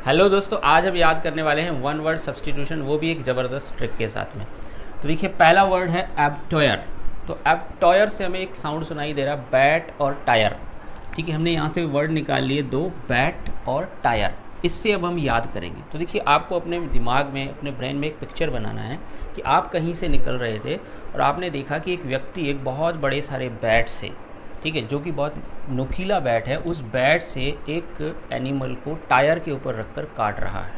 Hello दोस्तों, आज हम याद करने वाले हैं वन वर्ड सब्स्टिट्यूशन, वो भी एक ज़बरदस्त ट्रिक के साथ में। तो देखिए, पहला वर्ड है एब्टॉयर। तो एब्टॉयर से हमें एक साउंड सुनाई दे रहा है, बैट और टायर। ठीक है, हमने यहाँ से वर्ड निकाल लिए दो, बैट और टायर। इससे अब हम याद करेंगे। तो देखिए, आपको अपने दिमाग में, अपने ब्रेन में एक पिक्चर बनाना है कि आप कहीं से निकल रहे थे और आपने देखा कि एक व्यक्ति एक बहुत बड़े सारे बैट से, ठीक है, जो कि बहुत नुकीला बैट है, उस बैट से एक एनिमल को टायर के ऊपर रखकर काट रहा है।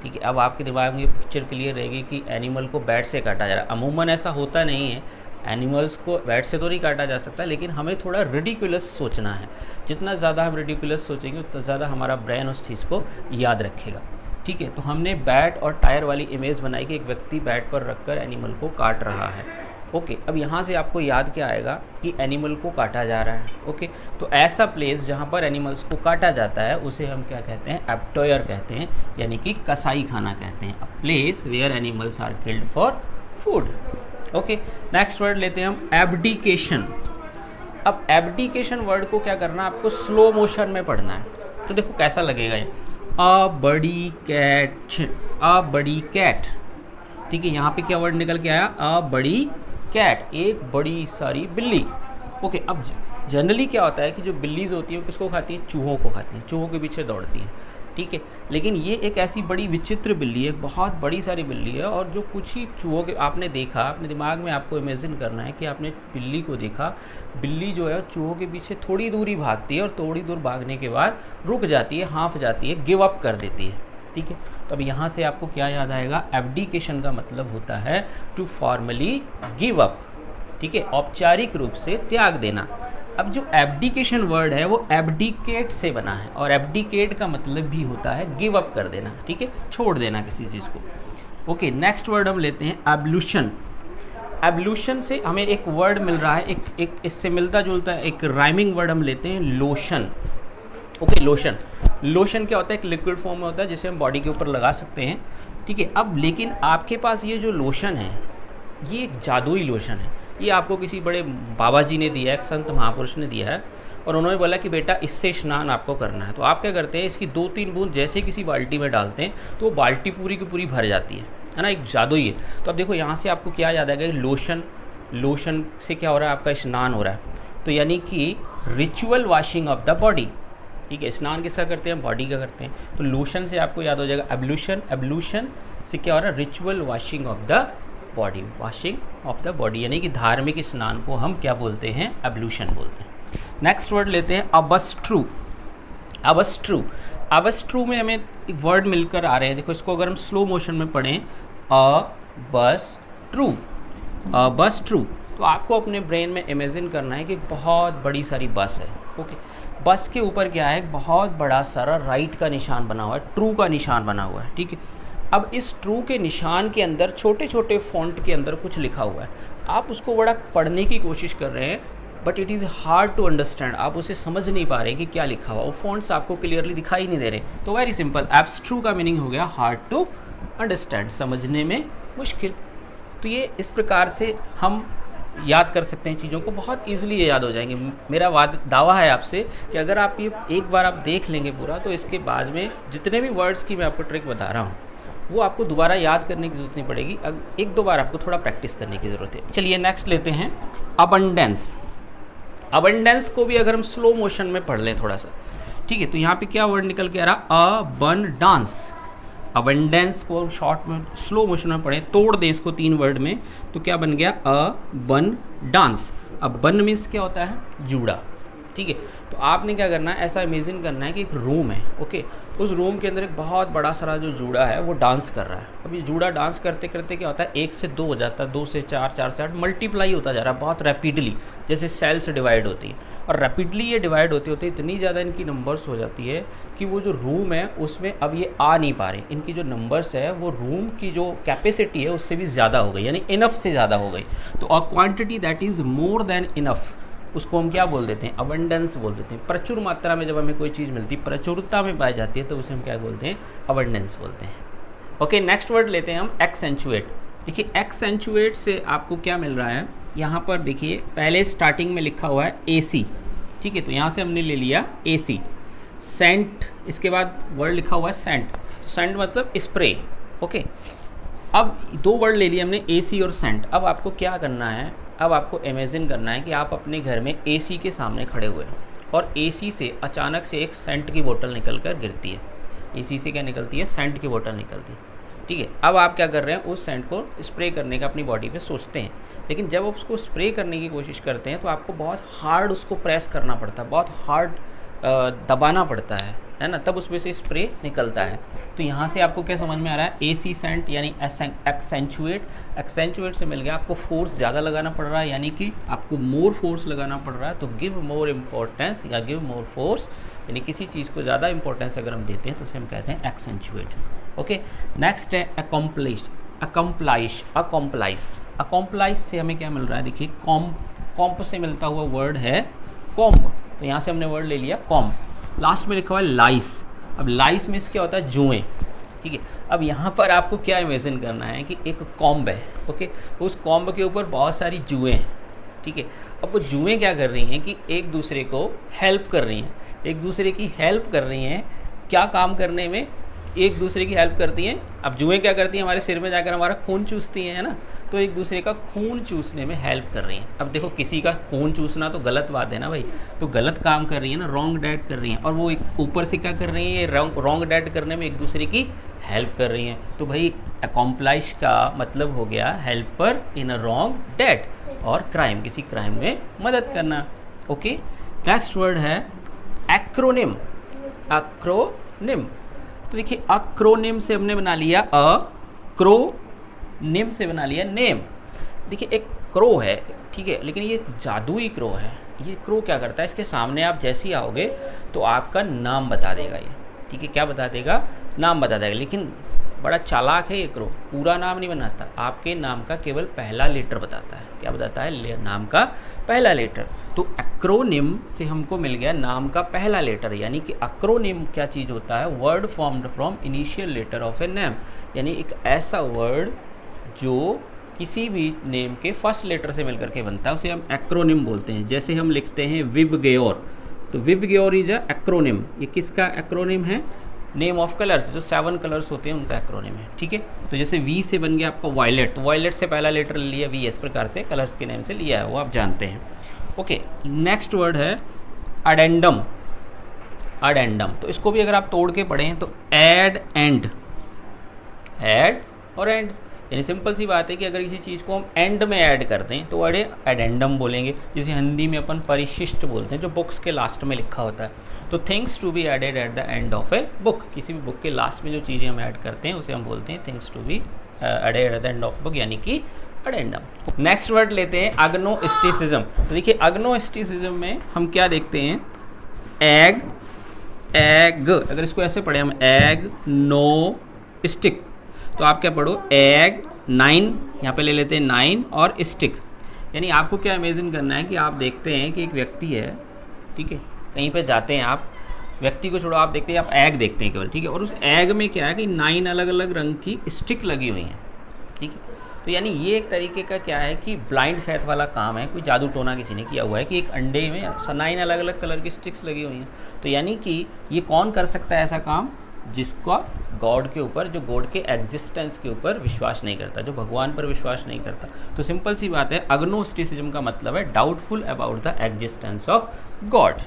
ठीक है, अब आपके दिमाग में ये पिक्चर क्लियर रहेगी कि एनिमल को बैट से काटा जा रहा है। अमूमन ऐसा होता नहीं है, एनिमल्स को बैट से तो नहीं काटा जा सकता, लेकिन हमें थोड़ा रिडिकुलस सोचना है। जितना ज़्यादा हम रिडिकुलस सोचेंगे उतना ज़्यादा हमारा ब्रेन उस चीज़ को याद रखेगा। ठीक है, तो हमने बैट और टायर वाली इमेज बनाई कि एक व्यक्ति बैट पर रखकर एनिमल को काट रहा है। ओके, अब यहाँ से आपको याद क्या आएगा कि एनिमल को काटा जा रहा है। ओके, तो ऐसा प्लेस जहाँ पर एनिमल्स को काटा जाता है उसे हम क्या कहते हैं? एब्टॉयर कहते हैं, यानी कि कसाई खाना कहते हैं। A place where animals are killed for food. Okay, next word लेते हैं हम, एब्डिकेशन। अब एब्डिकेशन वर्ड को क्या करना, आपको स्लो मोशन में पढ़ना है। तो देखो कैसा लगेगा ये, अ बड़ी कैट, अ बड़ी कैट। ठीक है, यहाँ पे क्या वर्ड निकल के आया? अ बड़ी कैट, एक बड़ी सारी बिल्ली। ओके, अब जनरली क्या होता है कि जो बिल्लीज़ होती हैं वो किसको खाती हैं? चूहों को खाती हैं, चूहों के पीछे दौड़ती हैं। ठीक है, लेकिन ये एक ऐसी बड़ी विचित्र बिल्ली है, बहुत बड़ी सारी बिल्ली है, और जो कुछ ही चूहों के आपने देखा, अपने दिमाग में आपको इमेजिन करना है कि आपने बिल्ली को देखा। बिल्ली जो है चूहों के पीछे थोड़ी दूरी भागती है और थोड़ी दूर भागने के बाद रुक जाती है, हाँफ जाती है, गिव अप कर देती है। ठीक है, तो अब यहाँ से आपको क्या याद आएगा? एब्डिकेशन का मतलब होता है टू फॉर्मली गिव अप। ठीक है, औपचारिक रूप से त्याग देना। अब जो एब्डिकेशन वर्ड है वो एब्डिकेट से बना है, और एब्डिकेट का मतलब भी होता है गिव अप कर देना। ठीक है, छोड़ देना किसी चीज़ को। ओके, नेक्स्ट वर्ड हम लेते हैं एब्ल्यूशन। एब्ल्यूशन से हमें एक वर्ड मिल रहा है, एक इससे मिलता जुलता एक राइमिंग वर्ड हम लेते हैं, लोशन। Okay, lotion. लोशन क्या होता है? एक लिक्विड फॉर्म में होता है जिसे हम बॉडी के ऊपर लगा सकते हैं। ठीक है, अब लेकिन आपके पास ये जो लोशन है ये एक जादुई लोशन है। ये आपको किसी बड़े बाबा जी ने दिया है, एक संत महापुरुष ने दिया है, और उन्होंने बोला कि बेटा इससे स्नान आपको करना है। तो आप क्या करते हैं, इसकी 2-3 बूंद जैसे किसी बाल्टी में डालते हैं तो वो बाल्टी पूरी की पूरी भर जाती है ना, एक जादुई है। तो अब देखो यहाँ से आपको क्या याद आएगा? लोशन, लोशन से क्या हो रहा है? आपका स्नान हो रहा है, तो यानी कि ritual washing of the body. ठीक है, स्नान किसका करते हैं? बॉडी का करते हैं। तो लोशन से आपको याद हो जाएगा एब्ल्यूशन। एब्ल्यूशन से क्या हो रहा है? Ritual washing of the body, washing of the body, यानी कि धार्मिक स्नान को हम क्या बोलते हैं? एब्ल्यूशन बोलते हैं। नेक्स्ट वर्ड लेते हैं अबस्ट्रू। अबस्ट्रू, अबस्ट्रू में हमें एक वर्ड मिलकर आ रहे हैं। देखो, इसको अगर हम स्लो मोशन में पढ़ें, अबस्ट्रू, अबस्ट्रू, तो आपको अपने ब्रेन में इमेजिन करना है कि बहुत बड़ी सारी बस है। ओके, बस के ऊपर क्या है? बहुत बड़ा सारा राइट का निशान बना हुआ है, ट्रू का निशान बना हुआ है। ठीक है, अब इस ट्रू के निशान के अंदर छोटे छोटे फॉन्ट के अंदर कुछ लिखा हुआ है। आप उसको बड़ा पढ़ने की कोशिश कर रहे हैं, but it is hard to understand. आप उसे समझ नहीं पा रहे कि क्या लिखा हुआ, वो फॉन्ट्स आपको क्लियरली दिखाई नहीं दे रहे। तो वेरी सिंपल, एब्स्ट्रू का मीनिंग हो गया हार्ड टू अंडरस्टैंड, समझने में मुश्किल। तो ये इस प्रकार से हम याद कर सकते हैं चीज़ों को, बहुत ईजिली ये याद हो जाएंगे। मेरा दावा है आपसे कि अगर आप ये एक बार आप देख लेंगे पूरा, तो इसके बाद में जितने भी वर्ड्स की मैं आपको ट्रिक बता रहा हूँ वो आपको दोबारा याद करने की ज़रूरत नहीं पड़ेगी। एक दो बार आपको थोड़ा प्रैक्टिस करने की ज़रूरत है। चलिए नेक्स्ट लेते हैं अबंडेंस। अबंडेंस को भी अगर हम स्लो मोशन में पढ़ लें थोड़ा सा, ठीक है, तो यहाँ पे क्या वर्ड निकल के आ रहा? अबंडेंस। अबंडेंस को शॉर्ट में स्लो मोशन में पढ़ें, तोड़ दें इसको 3 वर्ड में, तो क्या बन गया? अबंडेंस। अब बन मीन्स क्या होता है? जूड़ा। ठीक है, तो आपने क्या करना है, ऐसा इमेजिन करना है कि एक रूम है। ओके, उस रूम के अंदर एक बहुत बड़ा सारा जो जूड़ा है वो डांस कर रहा है। अब ये जूड़ा डांस करते करते क्या होता है? 1 से 2 हो जाता है, 2 से 4, 4 से 8, मल्टीप्लाई होता जा रहा है बहुत रैपिडली, जैसे सेल्स डिवाइड होती है। और रैपिडली ये डिवाइड होते होते इतनी ज़्यादा इनकी नंबर्स हो जाती है कि वो जो रूम है उसमें अब ये आ नहीं पा रहे। इनकी जो नंबर्स है वो रूम की जो कैपेसिटी है उससे भी ज़्यादा हो गई, यानी इनफ से ज़्यादा हो गई। तो a quantity that is more than enough, उसको हम क्या बोल देते हैं? अबंडेंस बोल देते हैं। प्रचुर मात्रा में जब हमें कोई चीज़ मिलती है, प्रचुरता में पाई जाती है, तो उसे हम क्या बोलते हैं? अबंडेंस बोलते हैं। ओके, नेक्स्ट वर्ड लेते हैं हम एक्सेंचुएट। देखिए, एक्सेंचुएट से आपको क्या मिल रहा है? यहाँ पर देखिए, पहले स्टार्टिंग में लिखा हुआ है AC। ठीक है, तो यहाँ से हमने ले लिया AC। सेंट, इसके बाद वर्ड लिखा हुआ है सेंट। सेंट मतलब स्प्रे। ओके, अब 2 वर्ड ले लिए हमने, एसी और सेंट। अब आपको क्या करना है, अब आपको इमेजिन करना है कि आप अपने घर में एसी के सामने खड़े हुए हैं और एसी से अचानक से एक सेंट की बोतल निकल कर गिरती है। एसी से क्या निकलती है, सेंट की बोतल निकलती है। ठीक है, अब आप क्या कर रहे हैं, उस सेंट को स्प्रे करने का अपनी बॉडी पे सोचते हैं, लेकिन जब आप उसको स्प्रे करने की कोशिश करते हैं तो आपको बहुत हार्ड उसको प्रेस करना पड़ता है, बहुत हार्ड दबाना पड़ता है ना, तब उसमें से स्प्रे निकलता है। तो यहाँ से आपको क्या समझ में आ रहा है, एसी सेंट यानी एक्सेंचुएट, एक्सेंचुएट से मिल गया आपको फोर्स ज़्यादा लगाना पड़ रहा है, यानी कि आपको मोर फोर्स लगाना पड़ रहा है। तो गिव मोर इम्पोर्टेंस या गिव मोर फोर्स, यानी किसी चीज़ को ज़्यादा इंपॉर्टेंस अगर हम देते हैं तो उसे हम कहते हैं एक्सेंचुएट। ओके, नेक्स्ट है अकम्प्लिश, अकम्प्लाइश, अकम्प्लाइस। अकम्प्लाइस से हमें क्या मिल रहा है, देखिए कॉम्प से मिलता हुआ वर्ड है कॉम्प, तो यहाँ से हमने वर्ड ले लिया कॉम्प। लास्ट में लिखा हुआ है लाइस। अब लाइस में क्या होता है, जुएं। ठीक है, अब यहाँ पर आपको क्या इमेजिन करना है कि एक कॉम्ब है। ओके, उस कॉम्ब के ऊपर बहुत सारी जुएं हैं। ठीक है, अब वो जुएं क्या कर रही हैं कि एक दूसरे को हेल्प कर रही हैं, एक दूसरे की हेल्प कर रही हैं। क्या काम करने में, एक दूसरे की हेल्प करती हैं। अब जुएं क्या करती हैं, हमारे सिर में जाकर हमारा खून चूसती हैं, है ना, तो एक दूसरे का खून चूसने में हेल्प कर रही हैं। अब देखो, किसी का खून चूसना तो गलत बात है ना भाई, तो गलत काम कर रही है ना, रॉन्ग डेट कर रही हैं, और वो एक ऊपर से क्या कर रही है, रॉन्ग डेट करने में एक दूसरे की हेल्प कर रही हैं। तो भाई अकॉम्प्लाइश का मतलब हो गया helper in a wrong date, और क्राइम, किसी क्राइम में मदद करना। ओके, नेक्स्ट वर्ड है एक्रोनिम। एक्रोनिम, तो देखिए अक्रोनिम से हमने बना लिया निम से बना लिया नेम। देखिए एक क्रो है, ठीक है, लेकिन ये जादुई क्रो है। ये क्रो क्या करता है, इसके सामने आप जैसे ही आओगे तो आपका नाम बता देगा ये। ठीक है, क्या बता देगा, नाम बता देगा, लेकिन बड़ा चालाक है ये क्रो, पूरा नाम नहीं बनाता, आपके नाम का केवल पहला लेटर बताता है। क्या बताता है, नाम का पहला लेटर। तो एक्रोनिम से हमको मिल गया नाम का पहला लेटर, यानी कि एक्रोनिम क्या चीज़ होता है, word formed from initial letter of a name, यानी एक ऐसा वर्ड जो किसी भी नेम के फर्स्ट लेटर से मिलकर के बनता है, उसे हम एक्रोनिम बोलते हैं। जैसे हम लिखते हैं विबगयोर, तो विबगयोर इज अ एक्रोनिम। ये किसका एक्रोनिम है, नेम ऑफ कलर्स, जो 7 कलर्स होते हैं उनका एक्रोनिम है। ठीक है, तो जैसे वी से बन गया आपका वायलेट, तो वायलेट से पहला लेटर लिया वी, इस प्रकार से कलर्स के नेम से लिया है, वो आप जानते हैं। ओके, नेक्स्ट वर्ड है अडेंडम। अडेंडम, तो इसको भी अगर आप तोड़ के पढ़ें तो एड एंड, एड और एंड, यानी सिंपल सी बात है कि अगर किसी चीज़ को हम एंड में ऐड करते हैं तो वर्ड एडेंडम बोलेंगे, जिसे हिंदी में अपन परिशिष्ट बोलते हैं, जो बुक्स के लास्ट में लिखा होता है। तो things to be added at the end of a book, किसी भी बुक के लास्ट में जो चीज़ें हम ऐड करते हैं उसे हम बोलते हैं things to be added at the end of book, यानी कि अडेंडम। नेक्स्ट वर्ड लेते हैं अग्नोस्टिसिज्म। तो देखिए अग्नोस्टिसिज्म में हम क्या देखते हैं, एग, एग, अगर इसको ऐसे पढ़े हम एग नो स्टिक, तो आप क्या पढ़ो, एग 9, यहाँ पे ले लेते हैं 9 और स्टिक, यानी आपको क्या इमेजिन करना है कि आप देखते हैं कि एक व्यक्ति है, ठीक है, कहीं पे जाते हैं आप, व्यक्ति को छोड़ो, आप देखते हैं, आप एग देखते हैं केवल, ठीक है, और उस एग में क्या है कि 9 अलग अलग रंग की स्टिक लगी हुई हैं। ठीक है, तो यानी ये एक तरीके का क्या है कि ब्लाइंड फेथ वाला काम है, कोई जादू टोना किसी ने किया हुआ है कि एक अंडे में 9 अलग अलग कलर की स्टिक्स लगी हुई हैं। तो यानी कि ये कौन कर सकता है ऐसा काम, जिसका गॉड के ऊपर, जो गॉड के एग्जिस्टेंस के ऊपर विश्वास नहीं करता, जो भगवान पर विश्वास नहीं करता। तो सिंपल सी बात है, अग्नोस्टिसिज्म का मतलब है doubtful about the existence of God,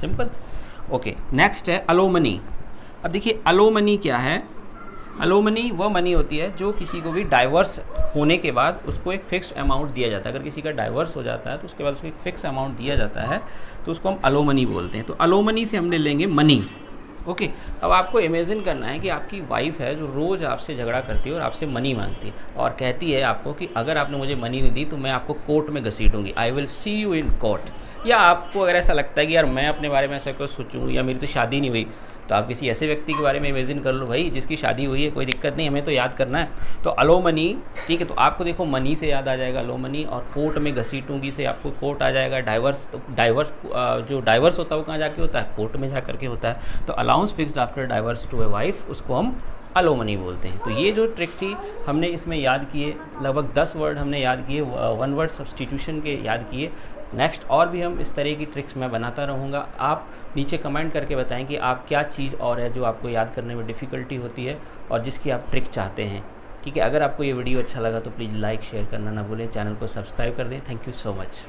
simple. Okay, next है अलोमनी। अब देखिए अलोमनी क्या है, अलोमनी वह मनी होती है जो किसी को भी डाइवर्स होने के बाद उसको एक फिक्स अमाउंट दिया जाता है। अगर किसी का डाइवर्स हो जाता है तो उसके बाद उसको एक फिक्स अमाउंट दिया जाता है, तो उसको हम अलोमनी बोलते हैं। तो अलोमनी से हमने लेंगे मनी। ओके, अब आपको इमेजिन करना है कि आपकी वाइफ है जो रोज़ आपसे झगड़ा करती है और आपसे मनी मांगती है और कहती है आपको कि अगर आपने मुझे मनी नहीं दी तो मैं आपको कोर्ट में घसीटूंगी, I will see you in court. या आपको अगर ऐसा लगता है कि यार मैं अपने बारे में ऐसा कुछ सोचूं, या मेरी तो शादी नहीं हुई, तो आप किसी ऐसे व्यक्ति के बारे में इमेजिन कर लो, भाई जिसकी शादी हुई है, कोई दिक्कत नहीं, हमें तो याद करना है। तो अलोमनी, ठीक है, तो आपको देखो मनी से याद आ जाएगा अलोमनी, और कोर्ट में घसीटूंगी से आपको कोर्ट आ जाएगा। डाइवर्स, तो डाइवर्स जो डाइवर्स होता है वो कहाँ जाके होता है, कोर्ट में जा करके होता है। तो allowance fixed after divorce to a wife, उसको हम अलोमनी बोलते हैं। तो ये जो ट्रिक थी हमने इसमें याद किए, लगभग 10 वर्ड हमने याद किए, 1 वर्ड सब्सटीट्यूशन के याद किए। नेक्स्ट और भी हम इस तरह की ट्रिक्स मैं बनाता रहूँगा। आप नीचे कमेंट करके बताएं कि आप क्या चीज़ और है जो आपको याद करने में डिफ़िकल्टी होती है और जिसकी आप ट्रिक चाहते हैं। ठीक है, अगर आपको ये वीडियो अच्छा लगा तो प्लीज़ लाइक शेयर करना ना भूलें, चैनल को सब्सक्राइब कर दें। Thank you so much.